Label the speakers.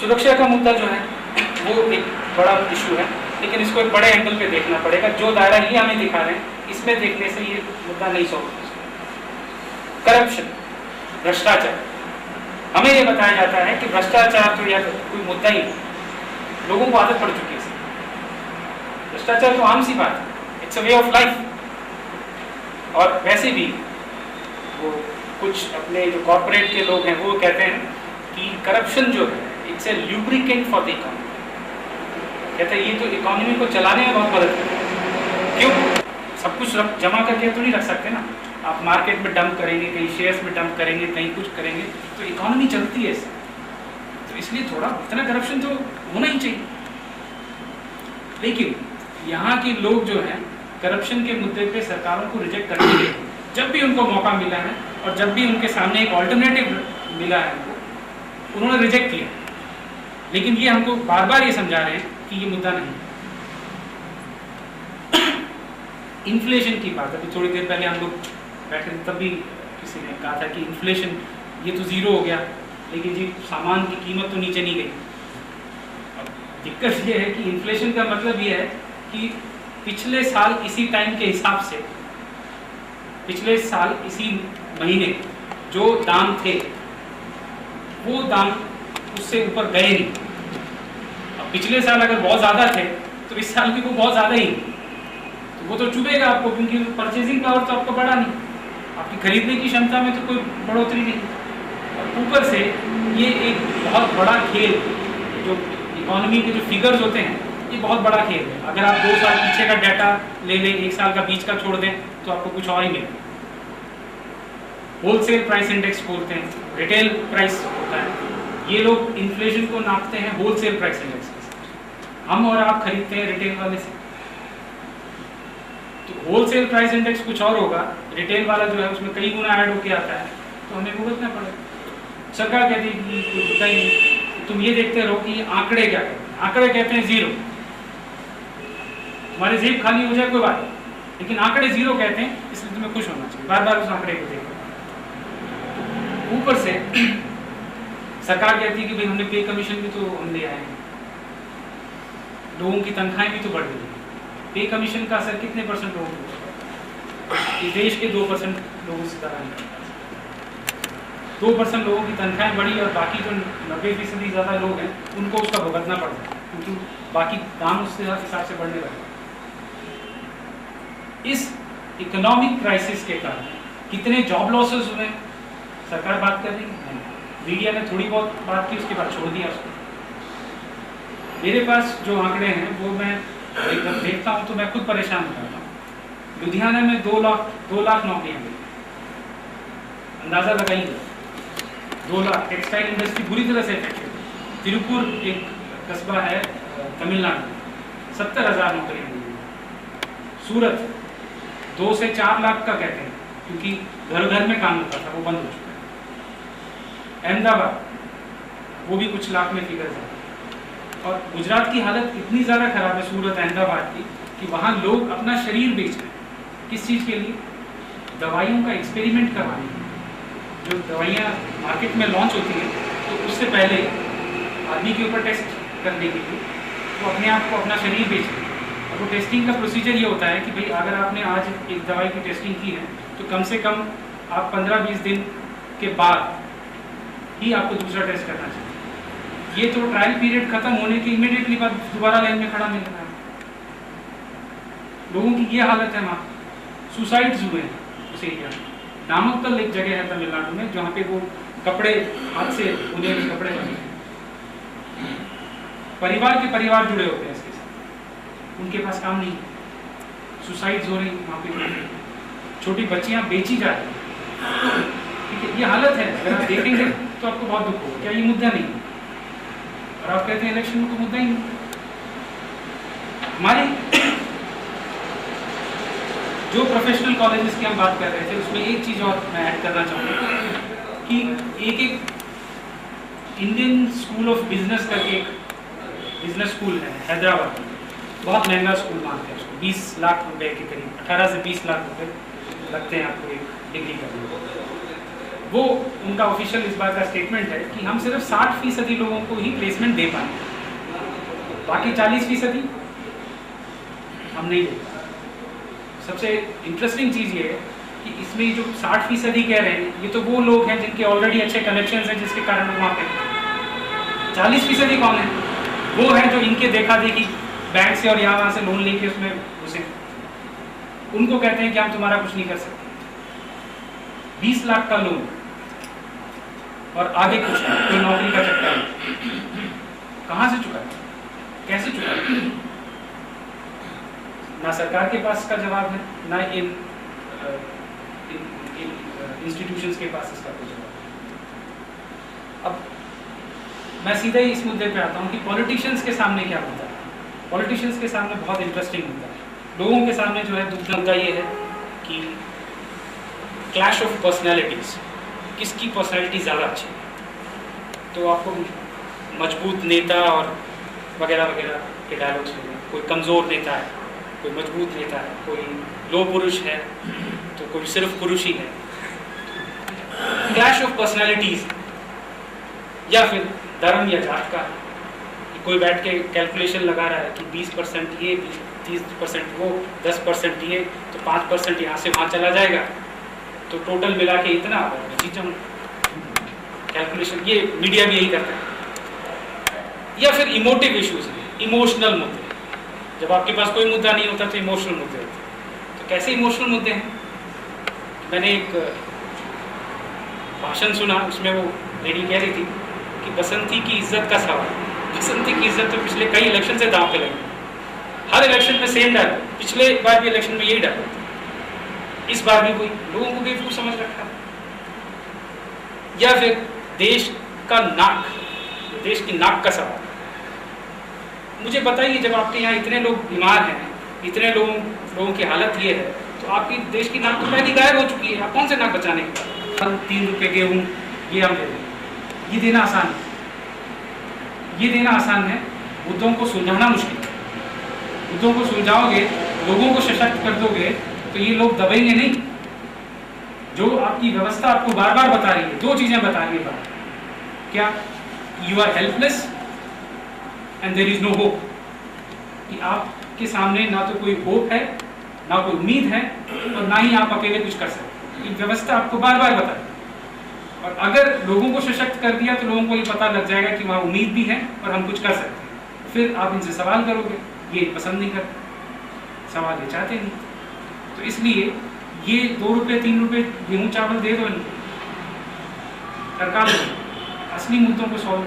Speaker 1: सुरक्षा का मुद्दा जो है वो एक बड़ा इशू है, लेकिन इसको एक बड़े एंगल पे देखना पड़ेगा। जो दायरा ये हमें दिखा रहे हैं इसमें देखने से ये मुद्दा नहीं सॉल्व हो सकता। करप्शन, भ्रष्टाचार, हमें ये बताया जाता है कि भ्रष्टाचार तो या कोई मुद्दा ही नहीं, लोगों को आदत पड़ चुकी है। भ्रष्टाचार तो आम सी बात है, it's a way of life. और वैसे भी वो कुछ अपने जो कॉर्पोरेट के लोग हैं वो कहते हैं कि करप्शन जो है it's a lubricant for the economy. कहते हैं ये तो इकोनॉमी को चलाने में बहुत मदद करता है। क्यों? सब कुछ जमा करके तो नहीं रख सकते ना, आप मार्केट में डंप करेंगे, कहीं शेयर्स में डंप करेंगे, कहीं कुछ करेंगे, तो इकोनॉमी चलती है इससे। तो इसलिए थोड़ा इतना करप्शन तो होना ही चाहिए। लेकिन यहाँ के लोग जो हैं करप्शन के मुद्दे पे सरकारों को रिजेक्ट करते हैं। जब भी उनको मौका मिला है और जब भी उनके सामने एक ऑल्टरनेटिव मिला है उनको, उन्होंने रिजेक्ट किया। लेकिन ये हमको बार बार ये समझा रहे हैं कि ये मुद्दा नहीं। इन्फ्लेशन की बात, अभी थोड़ी देर पहले हम लोग बैठे थे तब भी किसी ने कहा था कि इन्फ्लेशन ये तो ज़ीरो हो गया, लेकिन जी सामान की कीमत तो नीचे नहीं गई। अब दिक्कत ये है कि इन्फ्लेशन का मतलब ये है कि पिछले साल इसी टाइम के हिसाब से, पिछले साल इसी महीने जो दाम थे वो दाम उससे ऊपर गए नहीं। अब पिछले साल अगर बहुत ज़्यादा थे तो इस साल भी वो बहुत ज़्यादा ही, तो वो तो चुभेगा आपको, क्योंकि परचेजिंग पावर तो आपका बढ़ा नहीं, आपकी खरीदने की क्षमता में तो कोई बढ़ोतरी नहीं। और ऊपर से ये एक बहुत बड़ा खेल, जो इकोनॉमी के जो फिगर्स होते हैं ये बहुत बड़ा खेल है। अगर आप 2 साल पीछे का डाटा ले लें, 1 साल का बीच का छोड़ दें तो आपको कुछ और ही मिले। होलसेल प्राइस इंडेक्स बोलते हैं, रिटेल प्राइस होता है। ये लोग इन्फ्लेशन को नापते हैं होलसेल प्राइस इंडेक्स से। हम और आप खरीदते हैं रिटेल वाले से, तो होलसेल प्राइस इंडेक्स कुछ और होगा, रिटेल वाला जो है उसमें कई गुना ऐड होके आता है, तो हमें भुगतना पड़ेगा। सरकार कहती है कि कुछ होता ही नहीं, तुम ये देखते रहो कि आंकड़े क्या कहते हैं। आंकड़े कहते हैं ज़ीरो, तुम्हारी जेब खाली हो जाए कोई बात, लेकिन आंकड़े ज़ीरो कहते हैं, इसलिए तुम्हें खुश होना चाहिए, बार बार उस आंकड़े को देखो। ऊपर से सरकार कहती है कि भाई हमने पे कमीशन भी तो हम ले आए हैं, लोगों की तनख्वाहें भी तो बढ़ गई। पे कमीशन का असर कितने परसेंट लोगों को? इस देश के 2% लोगों से ज़्यादा नहीं। 2% लोगों की तनख्वाहें बढ़ी और बाकी जो 90% ज़्यादा लोग हैं उनको उसका भुगतना पड़ता है, क्योंकि बाकी दाम उससे हिसाब से बढ़ने लगे। इस इकोनॉमिक क्राइसिस के कारण कितने जॉब लॉसेस हुए, सरकार बात कर रही है, मीडिया ने थोड़ी बहुत बात की, उसके बाद छोड़ दिया उसको। मेरे पास जो आंकड़े हैं वो मैं एकदम देखता हूँ तो मैं खुद परेशान हो जाता हूँ। लुधियाना में 2 लाख नौकरियाँ गई, अंदाज़ा लगाइए 2 लाख। टेक्सटाइल इंडस्ट्री बुरी तरह से इफेक्टेड। तिरुपुर एक कस्बा है तमिलनाडु, 70,000 नौकरियाँ गई। सूरत 2 से 4 लाख का कहते हैं, क्योंकि घर घर में काम होता था, वो बंद हो चुका है। अहमदाबाद वो भी कुछ लाख में फिगर है। और गुजरात की हालत इतनी ज़्यादा खराब है, सूरत अहमदाबाद की, कि वहाँ लोग अपना शरीर बेच रहे हैं। किस चीज़ के लिए? दवाइयों का एक्सपेरिमेंट करवाने के लिए। जो दवाइयाँ मार्केट में लॉन्च होती हैं तो उससे पहले आदमी के ऊपर टेस्ट करने के लिए वो अपने आप को, अपना शरीर बेच रहे हैं। और वो टेस्टिंग का प्रोसीजर ये होता है कि भाई अगर आपने आज एक दवाई की टेस्टिंग की है तो कम से कम आप 15-20 दिन के बाद ही आपको दूसरा टेस्ट करना चाहिए। ये तो ट्रायल पीरियड खत्म होने के इमीडिएटली बाद दोबारा लाइन में खड़ा मिल रहा है। लोगों की ये हालत है। वहाँ सुसाइड्स हुए हैं उस एरिया में। नामक्कल एक जगह है तमिलनाडु में जहाँ पे वो कपड़े हाथ से बुने हुए कपड़े बने हैं, परिवार के परिवार जुड़े होते हैं इसके साथ, उनके पास काम नहीं, सुसाइड्स हो रही वहाँ पे, छोटी बच्चियाँ बेची जा रही हैं। ठीक है, ये हालत है। अगर आप देखेंगे तो आपको बहुत दुख होगा। क्या ये मुद्दा नहीं है? और आप कहते हैं इलेक्शन में कोई मुद्दा ही नहीं। हमारी जो प्रोफेशनल कॉलेजेस की हम बात कर रहे थे उसमें एक चीज़ और मैं ऐड करना चाहूँगा कि एक इंडियन स्कूल ऑफ बिजनेस करके एक बिजनेस स्कूल है हैदराबाद में। बहुत महंगा स्कूल मानते हैं उसको, 20 लाख रुपए के करीब, 18 से 20 लाख रुपए लगते हैं आपको एक डिग्री करने। वो उनका ऑफिशियल इस बात का स्टेटमेंट है कि हम सिर्फ 60% लोगों को ही प्लेसमेंट दे पाए, बाकी 40% हम नहीं दे पाए। सबसे इंटरेस्टिंग चीज़ ये है कि इसमें जो 60% कह रहे हैं ये तो वो लोग हैं जिनके ऑलरेडी अच्छे कनेक्शंस हैं, जिसके कारण वो वहाँ पे। 40% कौन है? वो है जो इनके देखा देखी बैंक से और यहाँ वहाँ से लोन लेके उसमें घुसे। उनको कहते हैं कि हम तुम्हारा कुछ नहीं कर सकते। 20 लाख का लोन और आगे कुछ कोई नौकरी का चक्कर कहाँ से चुका, कैसे चुका? ना सरकार के पास इसका जवाब है, ना इन इंस्टीट्यूशंस के पास इसका कोई जवाब है। अब मैं सीधे ही इस मुद्दे पे आता हूँ कि पॉलिटिशियंस के सामने क्या मुद्दा है। पॉलिटिशियंस के सामने बहुत इंटरेस्टिंग मुद्दा है। लोगों के सामने जो है दुख मुद्दा ये है कि क्लैश ऑफ पर्सनैलिटीज, किसकी पर्सनैलिटी ज़्यादा अच्छी है। तो आपको मजबूत नेता और वगैरह वगैरह के डायलॉग्स में कोई कमज़ोर नेता है, कोई मजबूत नेता है, कोई लो पुरुष है तो कोई सिर्फ पुरुष ही है। क्लैश ऑफ पर्सनैलिटीज, या फिर धर्म या जात का, कि कोई बैठ के कैलकुलेशन लगा रहा है कि 20% ये, 30% वो, 10% ये, तो 5% यहाँ से वहाँ चला जाएगा, तो टोटल मिला के इतना जीत जाऊँ। कैलकुलेशन ये मीडिया भी यही करता है। या फिर इमोटिव इश्यूज, इमोशनल मुद्दे। जब आपके पास कोई मुद्दा नहीं होता तो इमोशनल मुद्दे होते हैं। तो कैसे इमोशनल मुद्दे हैं? मैंने एक भाषण सुना, उसमें वो लेडी कह रही थी कि बसंती की इज्जत का सवाल। बसंती की इज्जत तो पिछले कई इलेक्शन से दांव पे लगी, हर इलेक्शन में सेम डाल, पिछले बार भी इलेक्शन में यही डाल, इस बार भी कोई लोगों को बेवकूफ समझ रखा। या फिर देश का नाक, देश की नाक का सवाल। मुझे बताइए, जब आपके यहाँ इतने लोग बीमार हैं, इतने लोगों की हालत ये है, तो आपकी देश की नाक तो पहले गायब हो चुकी है। आप कौन से नाक बचाने के बाद 3 रुपये गेहूँ ये हम दे दें, ये देना आसान है, ये देना आसान है। मुद्दों को सुलझाना मुश्किल है। मुद्दों को सुलझाओगे, लोगों को सशक्त कर दोगे, तो ये लोग दबेंगे नहीं। जो आपकी व्यवस्था आपको बार बार बता रही है, 2 चीजें बता रही है बार, क्या? You are helpless and there is no hope, कि आपके सामने ना तो कोई होप है, ना कोई उम्मीद है, और ना ही आप अकेले कुछ कर सकते। ये व्यवस्था आपको बार बार बता रही है। और अगर लोगों को सशक्त कर दिया तो लोगों को ये पता लग जाएगा कि वहाँ उम्मीद भी है और हम कुछ कर सकते हैं। फिर आप इनसे सवाल करोगे, ये पसंद नहीं करते, सवाल ये चाहते नहीं। तो इसलिए ये 2 रुपये 3 रुपये गेहूँ चावल दे दो इनको, सरकार असली मुद्दों को सॉल्व